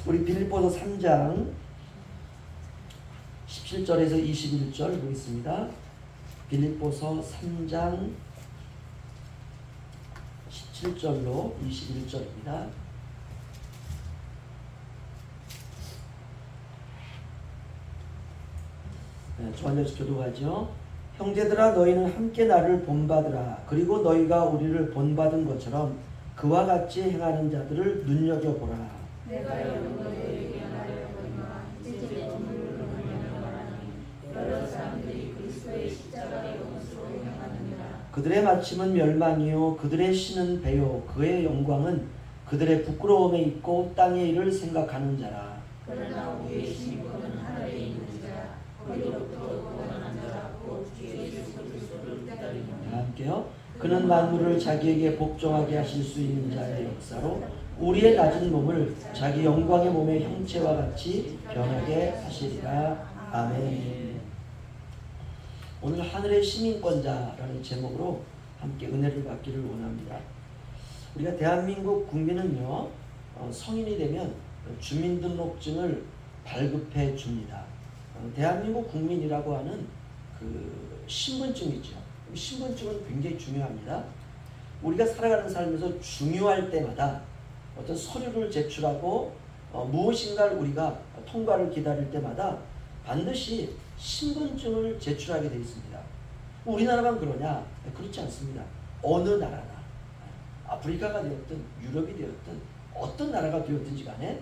우리 빌립보서 3장 17절에서 21절 보겠습니다. 빌립보서 3장 17절로 21절입니다. 조한절씩 교독하죠. 형제들아 너희는 함께 나를 본받으라. 그리고 너희가 우리를 본받은 것처럼 그와 같이 행하는 자들을 눈여겨보라. 내가 너희에게 말하거니와 이제 건물로 말하니 여러 사람들이 그리스도의 십자가의 것으로 행하느니라. 그들의 마침은 멸망이요 그들의 신은 배요 그의 영광은 그들의 부끄러움에 있고 땅의 일을 생각하는 자라. 그러나 우리의 신분은 하늘에 있는 자 거기로부터 구원하는 자라 곧 주 예수 그리스도를 기다리는 자. 함께요. 그는 만물을 자기에게 복종하게 하실 수 있는 자의 역사로 우리의 낮은 몸을 자기 영광의 몸의 형체와 같이 변하게 하시리라. 아멘. 오늘 하늘의 시민권자라는 제목으로 함께 은혜를 받기를 원합니다. 우리가 대한민국 국민은요, 성인이 되면 주민등록증을 발급해 줍니다. 대한민국 국민이라고 하는 그 신분증이죠. 신분증은 굉장히 중요합니다. 우리가 살아가는 삶에서 중요할 때마다 어떤 서류를 제출하고 무엇인가를 우리가 통과를 기다릴 때마다 반드시 신분증을 제출하게 되어 있습니다. 우리나라만 그러냐? 그렇지 않습니다. 어느 나라나 아프리카가 되었든 유럽이 되었든 어떤 나라가 되었든지 간에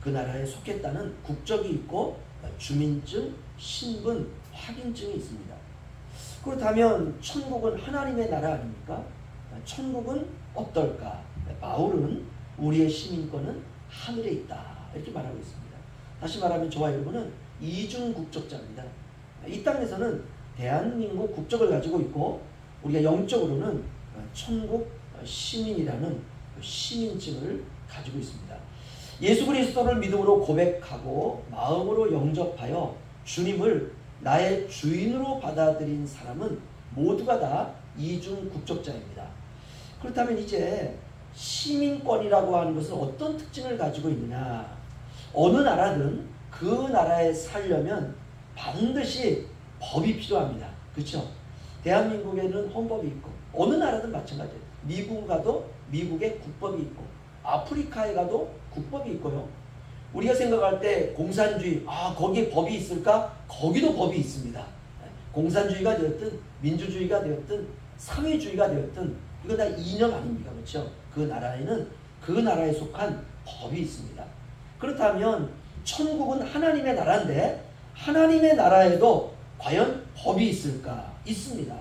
그 나라에 속했다는 국적이 있고 주민증, 신분, 확인증이 있습니다. 그렇다면 천국은 하나님의 나라 아닙니까? 천국은 어떨까? 바울은 우리의 시민권은 하늘에 있다 이렇게 말하고 있습니다. 다시 말하면 저와 여러분은 이중 국적자입니다. 이 땅에서는 대한민국 국적을 가지고 있고 우리가 영적으로는 천국 시민이라는 시민증을 가지고 있습니다. 예수 그리스도를 믿음으로 고백하고 마음으로 영접하여 주님을 나의 주인으로 받아들인 사람은 모두가 다 이중 국적자입니다. 그렇다면 이제 시민권이라고 하는 것은 어떤 특징을 가지고 있느냐? 어느 나라든 그 나라에 살려면 반드시 법이 필요합니다. 그렇죠? 대한민국에는 헌법이 있고 어느 나라든 마찬가지예요. 미국 가도 미국의 국법이 있고 아프리카에 가도 국법이 있고요. 우리가 생각할 때 공산주의, 거기에 법이 있을까? 거기도 법이 있습니다. 공산주의가 되었든 민주주의가 되었든 사회주의가 되었든 이건 다 이념 아닙니까? 그렇죠? 그 나라에는 그 나라에 속한 법이 있습니다. 그렇다면 천국은 하나님의 나라인데 하나님의 나라에도 과연 법이 있을까? 있습니다.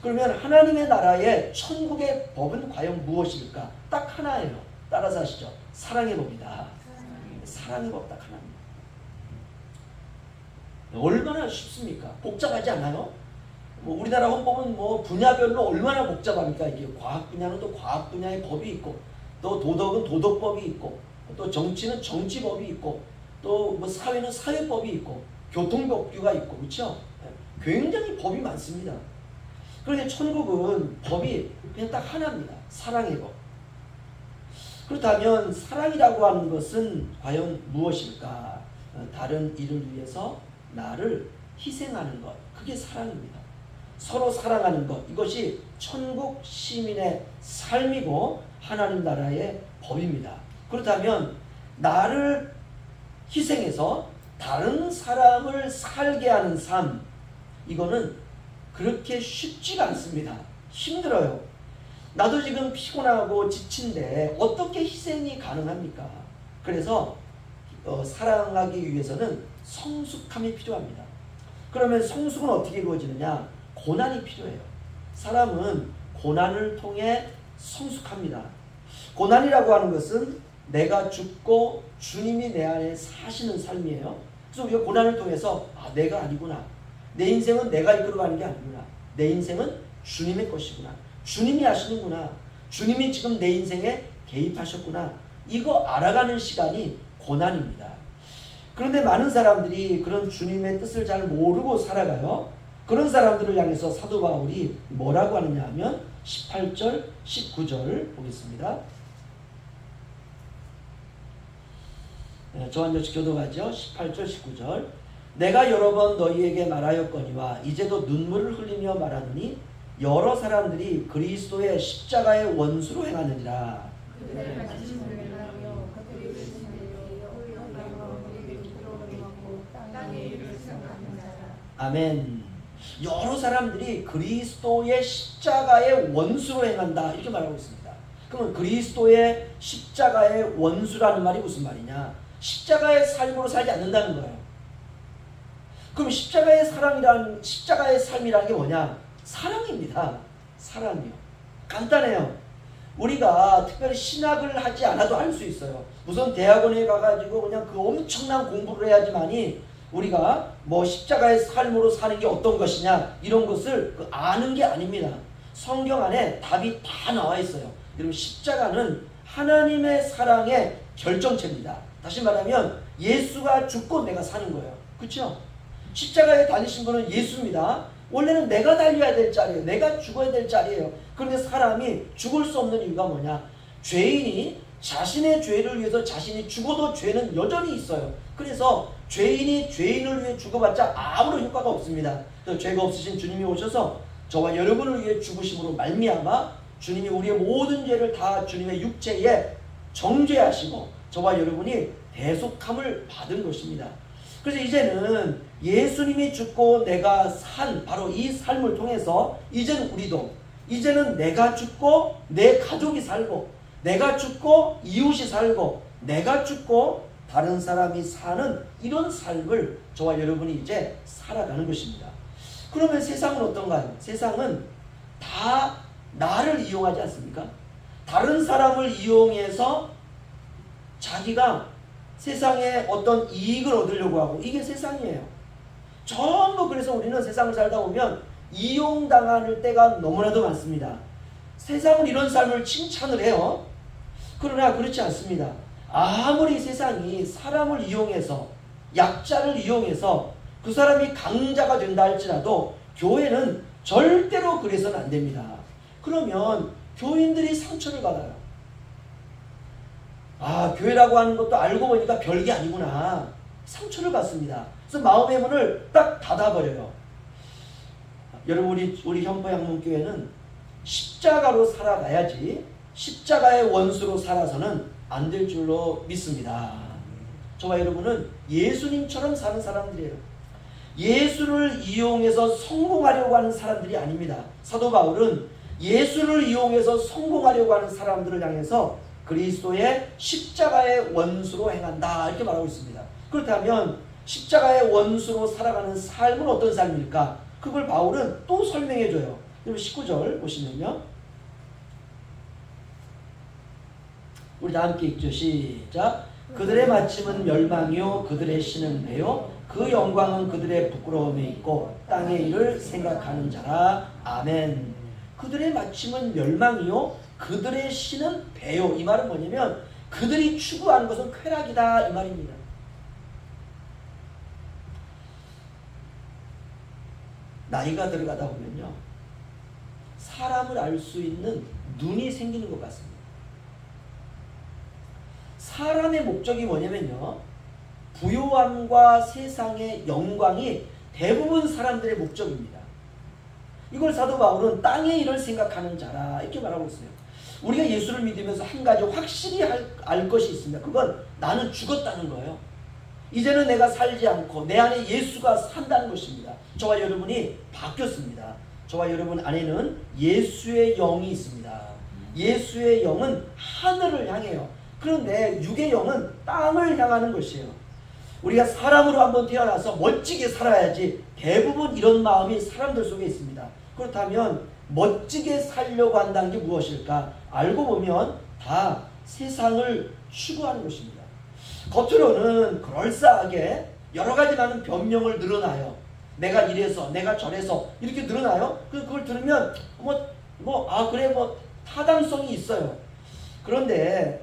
그러면 하나님의 나라의 천국의 법은 과연 무엇일까? 딱 하나예요. 따라서 하시죠. 사랑의 법이다. 사랑의 법 딱 하나입니다. 얼마나 쉽습니까? 복잡하지 않아요? 우리나라 헌법은 분야별로 얼마나 복잡합니까? 이게 과학 분야는 또 과학 분야의 법이 있고, 또 도덕은 도덕법이 있고, 또 정치는 정치법이 있고, 또 사회는 사회법이 있고, 교통법규가 있고, 그렇죠? 굉장히 법이 많습니다. 그런데 천국은 법이 그냥 딱 하나입니다. 사랑의 법. 그렇다면 사랑이라고 하는 것은 과연 무엇일까? 다른 이를 위해서 나를 희생하는 것, 그게 사랑입니다. 서로 사랑하는 것, 이것이 천국 시민의 삶이고 하나님 나라의 법입니다. 그렇다면 나를 희생해서 다른 사람을 살게 하는 삶, 이거는 그렇게 쉽지가 않습니다. 힘들어요. 나도 지금 피곤하고 지친데 어떻게 희생이 가능합니까? 그래서 사랑하기 위해서는 성숙함이 필요합니다. 그러면 성숙은 어떻게 이루어지느냐? 고난이 필요해요. 사람은 고난을 통해 성숙합니다. 고난이라고 하는 것은 내가 죽고 주님이 내 안에 사시는 삶이에요. 그래서 우리가 고난을 통해서 내가 아니구나. 내 인생은 내가 이끌어가는 게 아니구나. 내 인생은 주님의 것이구나. 주님이 하시는구나. 주님이 지금 내 인생에 개입하셨구나. 이거 알아가는 시간이 고난입니다. 그런데 많은 사람들이 그런 주님의 뜻을 잘 모르고 살아가요. 그런 사람들을 향해서 사도 바울이 뭐라고 하느냐 하면 18절, 19절 보겠습니다. 저한저씩 교도가죠. 18절 19절. 내가 여러 번 너희에게 말하였거니와 이제도 눈물을 흘리며 말하노니 여러 사람들이 그리스도의 십자가의 원수로 행하느니라. 아멘. 여러 사람들이 그리스도의 십자가의 원수로 행한다 이렇게 말하고 있습니다. 그러면 그리스도의 십자가의 원수라는 말이 무슨 말이냐? 십자가의 삶으로 살지 않는다는 거예요. 그럼 십자가의 삶이라는 게 뭐냐? 사랑입니다. 사랑이요. 간단해요. 우리가 특별히 신학을 하지 않아도 알 수 있어요. 우선 대학원에 가가지고 그냥 그 엄청난 공부를 해야지만이 우리가 뭐 십자가의 삶으로 사는 게 어떤 것이냐 이런 것을 아는 게 아닙니다. 성경 안에 답이 다 나와 있어요. 여러분, 십자가는 하나님의 사랑의 결정체입니다. 다시 말하면 예수가 죽고 내가 사는 거예요. 그렇죠? 십자가에 달리신 분은 예수입니다. 원래는 내가 달려야 될 자리예요. 내가 죽어야 될 자리예요. 그런데 사람이 죽을 수 없는 이유가 뭐냐? 죄인이 자신의 죄를 위해서 자신이 죽어도 죄는 여전히 있어요. 그래서 죄인이 죄인을 위해 죽어봤자 아무런 효과가 없습니다. 그래서 죄가 없으신 주님이 오셔서 저와 여러분을 위해 죽으심으로 말미암아 주님이 우리의 모든 죄를 다 주님의 육체에 정죄하시고 저와 여러분이 대속함을 받은 것입니다. 그래서 이제는 예수님이 죽고 내가 산 바로 이 삶을 통해서 이제는 우리도 이제는 내가 죽고 내 가족이 살고 내가 죽고 이웃이 살고 내가 죽고 다른 사람이 사는 이런 삶을 저와 여러분이 이제 살아가는 것입니다. 그러면 세상은 어떤가요? 세상은 다 나를 이용하지 않습니까? 다른 사람을 이용해서 자기가 세상에 어떤 이익을 얻으려고 하고 이게 세상이에요. 전부 그래서 우리는 세상을 살다 보면 이용당할 때가 너무나도 많습니다. 세상은 이런 삶을 칭찬을 해요. 그러나 그렇지 않습니다. 아무리 세상이 사람을 이용해서 약자를 이용해서 그 사람이 강자가 된다 할지라도 교회는 절대로 그래서는 안 됩니다. 그러면 교인들이 상처를 받아요. 아, 교회라고 하는 것도 알고 보니까 별게 아니구나. 상처를 받습니다. 그래서 마음의 문을 딱 닫아버려요. 여러분, 우리 현포양문교회는 십자가로 살아가야지 십자가의 원수로 살아서는 안 될 줄로 믿습니다. 저와 여러분은 예수님처럼 사는 사람들이에요. 예수를 이용해서 성공하려고 하는 사람들이 아닙니다. 사도 바울은 예수를 이용해서 성공하려고 하는 사람들을 향해서 그리스도의 십자가의 원수로 행한다 이렇게 말하고 있습니다. 그렇다면 십자가의 원수로 살아가는 삶은 어떤 삶일까? 그걸 바울은 또 설명해줘요. 19절 보시면요. 우리 다 함께 읽죠. 시작. 그들의 마침은 멸망이요 그들의 신은 배요 그 영광은 그들의 부끄러움에 있고 땅의 일을 생각하는 자라. 아멘. 그들의 마침은 멸망이요 그들의 신은 배요. 이 말은 뭐냐면 그들이 추구하는 것은 쾌락이다 이 말입니다. 나이가 들어가다 보면요 사람을 알 수 있는 눈이 생기는 것 같습니다. 사람의 목적이 뭐냐면요 부요함과 세상의 영광이 대부분 사람들의 목적입니다. 이걸 사도 바울은 땅의 일을 생각하는 자라 이렇게 말하고 있어요. 우리가 예수를 믿으면서 한 가지 확실히 알 것이 있습니다. 그건 나는 죽었다는 거예요. 이제는 내가 살지 않고 내 안에 예수가 산다는 것입니다. 저와 여러분이 바뀌었습니다. 저와 여러분 안에는 예수의 영이 있습니다. 예수의 영은 하늘을 향해요. 그런데 육의 영은 땅을 향하는 것이에요. 우리가 사람으로 한번 태어나서 멋지게 살아야지 대부분 이런 마음이 사람들 속에 있습니다. 그렇다면 멋지게 살려고 한다는 게 무엇일까? 알고 보면 다 세상을 추구하는 것입니다. 겉으로는 그럴싸하게 여러 가지 많은 변명을 늘어나요. 내가 이래서 내가 저래서 이렇게 늘어나요. 그걸 들으면 그래 타당성이 있어요. 그런데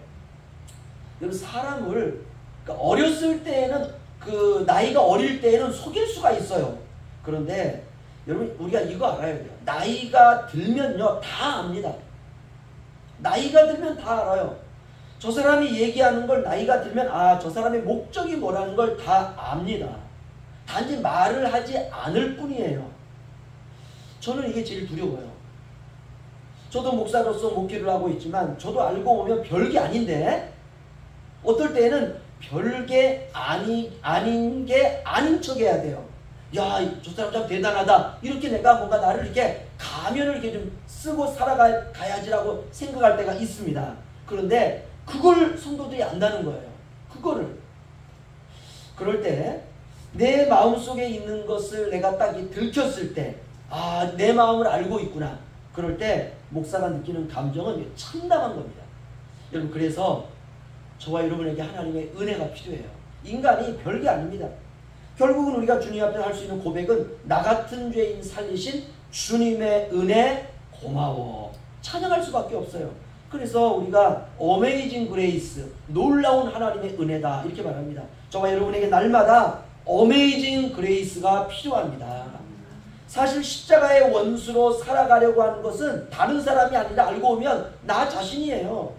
여러분 사람을 어렸을 때에는 그 나이가 어릴 때에는 속일 수가 있어요. 그런데 여러분 우리가 이거 알아야 돼요. 나이가 들면요 다 압니다. 나이가 들면 다 알아요. 저 사람이 얘기하는 걸 나이가 들면 저 사람의 목적이 뭐라는 걸 다 압니다. 단지 말을 하지 않을 뿐이에요. 저는 이게 제일 두려워요. 저도 목사로서 목회를 하고 있지만 저도 알고 보면 별게 아닌데 어떨 때는 별게 아닌 게 아닌 척 해야 돼요. 야, 저 사람 참 대단하다. 이렇게 내가 뭔가 나를 이렇게 가면을 이렇게 좀 쓰고 살아가야지라고 생각할 때가 있습니다. 그런데 그걸 성도들이 안다는 거예요. 그거를. 그럴 때 내 마음속에 있는 것을 내가 딱 들켰을 때 내 마음을 알고 있구나. 그럴 때 목사가 느끼는 감정은 참담한 겁니다. 여러분, 그래서 저와 여러분에게 하나님의 은혜가 필요해요. 인간이 별게 아닙니다. 결국은 우리가 주님 앞에 할 수 있는 고백은 나 같은 죄인 살리신 주님의 은혜 고마워. 찬양할 수밖에 없어요. 그래서 우리가 어메이징 그레이스, 놀라운 하나님의 은혜다 이렇게 말합니다. 저와 여러분에게 날마다 어메이징 그레이스가 필요합니다. 사실 십자가의 원수로 살아가려고 하는 것은 다른 사람이 아니라 알고 보면 나 자신이에요.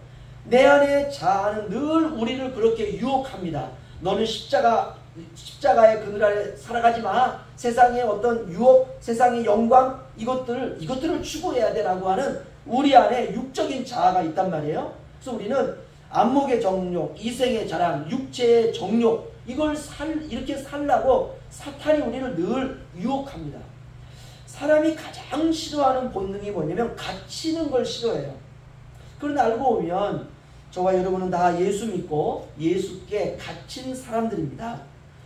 내 안에 자아는 늘 우리를 그렇게 유혹합니다. 너는 십자가의 그늘 아래 살아가지 마. 세상의 어떤 유혹, 세상의 영광 이것들을 추구해야 되라고 하는 우리 안에 육적인 자아가 있단 말이에요. 그래서 우리는 안목의 정욕, 이생의 자랑, 육체의 정욕 이렇게 살라고 사탄이 우리를 늘 유혹합니다. 사람이 가장 싫어하는 본능이 뭐냐면 갇히는 걸 싫어해요. 그런데 알고 보면 저와 여러분은 다 예수 믿고 예수께 갇힌 사람들입니다.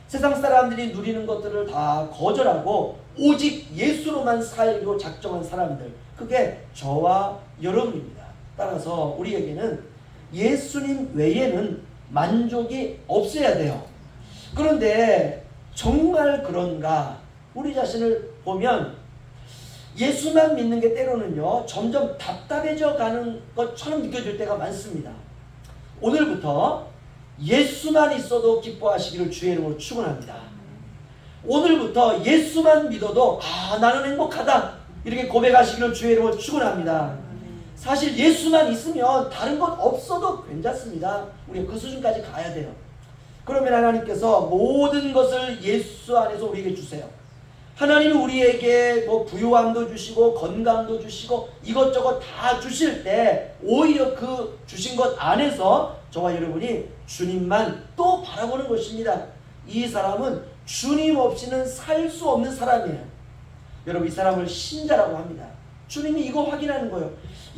세상 사람들이 누리는 것들을 다 거절하고 오직 예수로만 살기로 작정한 사람들, 그게 저와 여러분입니다. 따라서 우리에게는 예수님 외에는 만족이 없어야 돼요. 그런데 정말 그런가? 우리 자신을 보면 예수만 믿는 게 때로는요 점점 답답해져 가는 것처럼 느껴질 때가 많습니다. 오늘부터 예수만 있어도 기뻐하시기를 주의 이름으로 축원합니다. 오늘부터 예수만 믿어도 나는 행복하다 이렇게 고백하시기를 주의 이름으로 축원합니다. 사실 예수만 있으면 다른 것 없어도 괜찮습니다. 우리가 그 수준까지 가야 돼요. 그러면 하나님께서 모든 것을 예수 안에서 우리에게 주세요. 하나님이 우리에게 부유함도 주시고 건강도 주시고 이것저것 다 주실 때 오히려 그 주신 것 안에서 저와 여러분이 주님만 또 바라보는 것입니다. 이 사람은 주님 없이는 살 수 없는 사람이에요. 여러분, 이 사람을 신자라고 합니다. 주님이 이거 확인하는 거예요.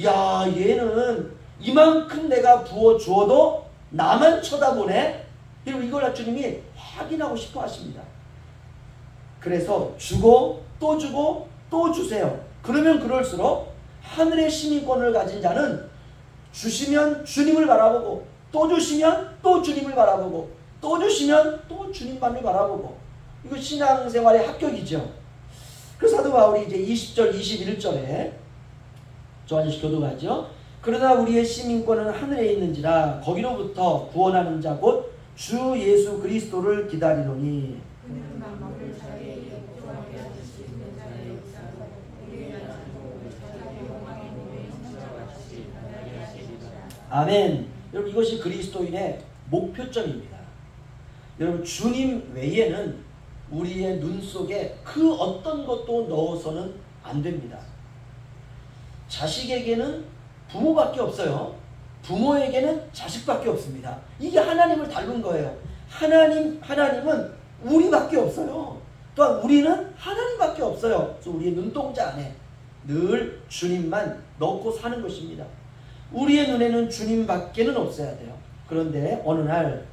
야, 얘는 이만큼 내가 부어주어도 나만 쳐다보네. 여러분, 이걸 주님이 확인하고 싶어 하십니다. 그래서 주고 또 주고 또 주세요. 그러면 그럴수록 하늘의 시민권을 가진 자는 주시면 주님을 바라보고 또 주시면 또 주님을 바라보고 또 주시면 또 주님만을 바라보고, 이거 신앙생활의 합격이죠. 그래서 사도 바울이 이제 20절 21절에 조한일시 교도가죠. 그러나 우리의 시민권은 하늘에 있는지라 거기로부터 구원하는 자 곧 주 예수 그리스도를 기다리노니. 아멘. 여러분, 이것이 그리스도인의 목표점입니다. 여러분, 주님 외에는 우리의 눈 속에 그 어떤 것도 넣어서는 안 됩니다. 자식에게는 부모밖에 없어요. 부모에게는 자식밖에 없습니다. 이게 하나님을 닮은 거예요. 하나님은 우리밖에 없어요. 또한 우리는 하나님밖에 없어요. 그래서 우리의 눈동자 안에 늘 주님만 넣고 사는 것입니다. 우리의 눈에는 주님밖에는 없어야 돼요. 그런데 어느 날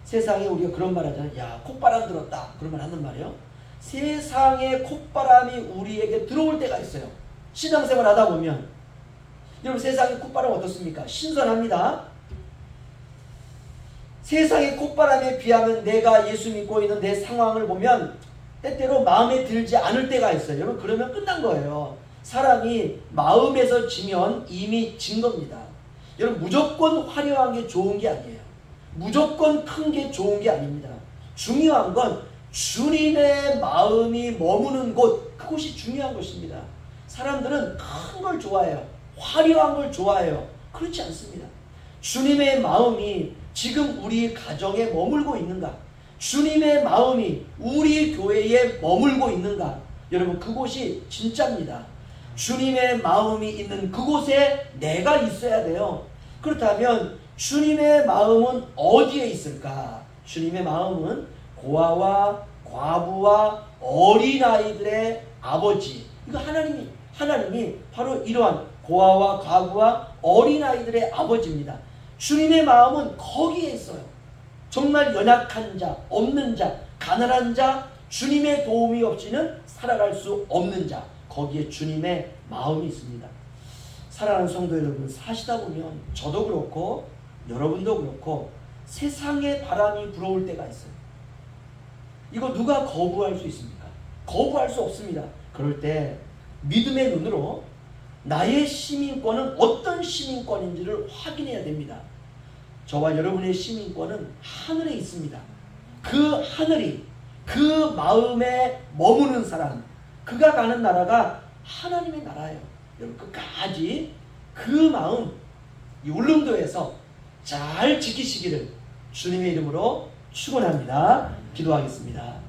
세상에 우리가 그런 말 하잖아요. 야, 콧바람 들었다. 그러면 하는 말이에요. 세상의 콧바람이 우리에게 들어올 때가 있어요. 신앙생활 하다 보면. 여러분, 세상의 콧바람 어떻습니까? 신선합니다. 세상의 콧바람에 비하면 내가 예수 믿고 있는 내 상황을 보면 때때로 마음에 들지 않을 때가 있어요. 여러분, 그러면 끝난 거예요. 사람이 마음에서 지면 이미 진 겁니다. 여러분, 무조건 화려한 게 좋은 게 아니에요. 무조건 큰 게 좋은 게 아닙니다. 중요한 건 주님의 마음이 머무는 곳, 그곳이 중요한 것입니다. 사람들은 큰 걸 좋아해요. 화려한 걸 좋아해요. 그렇지 않습니다. 주님의 마음이 지금 우리 가정에 머물고 있는가? 주님의 마음이 우리 교회에 머물고 있는가? 여러분, 그곳이 진짜입니다. 주님의 마음이 있는 그곳에 내가 있어야 돼요. 그렇다면 주님의 마음은 어디에 있을까? 주님의 마음은 고아와 과부와 어린아이들의 아버지. 이거 하나님이 바로 이러한 고아와 과부와 어린아이들의 아버지입니다. 주님의 마음은 거기에 있어요. 정말 연약한 자, 없는 자, 가난한 자, 주님의 도움이 없이는 살아갈 수 없는 자, 거기에 주님의 마음이 있습니다. 사랑하는 성도 여러분, 사시다 보면 저도 그렇고 여러분도 그렇고 세상의 바람이 불어올 때가 있어요. 이거 누가 거부할 수 있습니까? 거부할 수 없습니다. 그럴 때 믿음의 눈으로 나의 시민권은 어떤 시민권인지를 확인해야 됩니다. 저와 여러분의 시민권은 하늘에 있습니다. 그 하늘이, 그 마음에 머무는 사람, 그가 가는 나라가 하나님의 나라예요. 여러분, 끝까지 그 마음 이 울릉도에서 잘 지키시기를 주님의 이름으로 축원합니다. 기도하겠습니다.